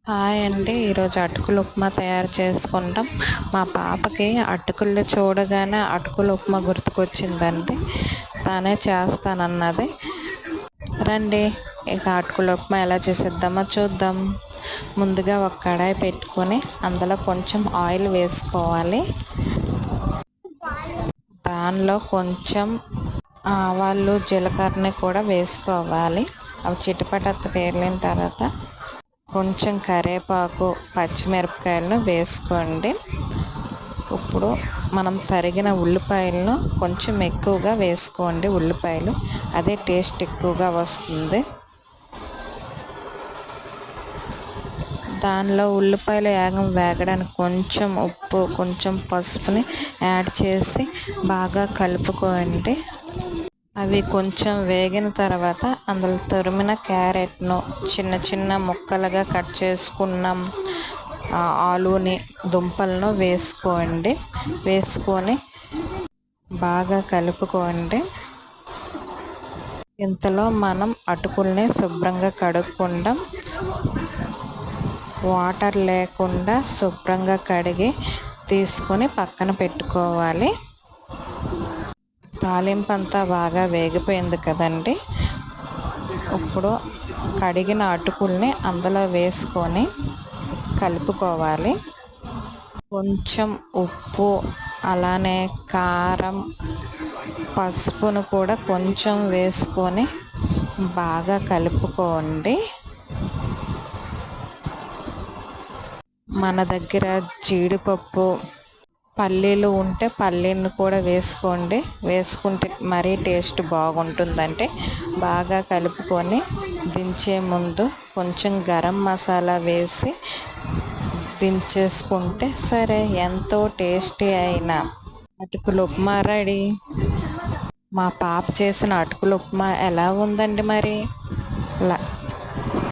Hi అండి. ఈరోజు అటుకుల ఉప్మా తయారు చేసుకుంటాం. మా పాపకి అటుకులు చూడగానే అటుకుల ఉప్మా గుర్తుకొచ్చిందండి. తానే చేస్తానన్నది. రండి ఇక అటుకుల ఉప్మా ఎలా చేసేద్దామో చూద్దాం. ముందుగా ఒక కడాయి పెట్టుకొని అందులో కొంచెం ఆయిల్ వేసుకోవాలి. దానిలో కొంచెం ఆవాలు జీలకర్రని కూడా వేసుకోవాలి. అవి చిటపట పేలిన తర్వాత కొంచెం కరివేపాకు పచ్చిమిరపకాయలను వేసుకోండి. ఇప్పుడు మనం తరిగిన ఉల్లిపాయలను కొంచెం ఎక్కువగా వేసుకోండి. ఉల్లిపాయలు అదే టేస్ట్ ఎక్కువగా వస్తుంది. దానిలో ఉల్లిపాయలు వేగడానికి కొంచెం ఉప్పు కొంచెం పసుపుని యాడ్ చేసి బాగా కలుపుకోండి. అవి కొంచెం వేగిన తర్వాత అందులో తురిమిన క్యారెట్ను చిన్న చిన్న ముక్కలుగా కట్ చేసుకున్నాం. ఆలుని దుంపలను వేసుకొని బాగా కలుపుకోండి. ఇంతలో మనం అటుకుల్ని శుభ్రంగా కడుక్కుందాం. వాటర్ లేకుండా శుభ్రంగా కడిగి తీసుకొని పక్కన పెట్టుకోవాలి. తాలింపు అంతా బాగా వేగిపోయింది కదండి. ఇప్పుడు కడిగిన అటుకుల్ని అందులో వేసుకొని కలుపుకోవాలి. కొంచెం ఉప్పు అలానే కారం పసుపును కూడా కొంచెం వేసుకొని బాగా కలుపుకోండి. మన దగ్గర జీడిపప్పు పల్లీలు ఉంటే పల్లీలను కూడా వేసుకుంటే మరీ టేస్ట్ బాగుంటుందంటే బాగా కలుపుకొని దించే ముందు కొంచెం గరం మసాలా వేసి దించేసుకుంటే సరే, ఎంతో టేస్టీ అయిన అటుకుల ఉప్మా రెడీ. మా పాప చేసిన అటుకుల ఉప్మా ఎలా ఉందండి మరి?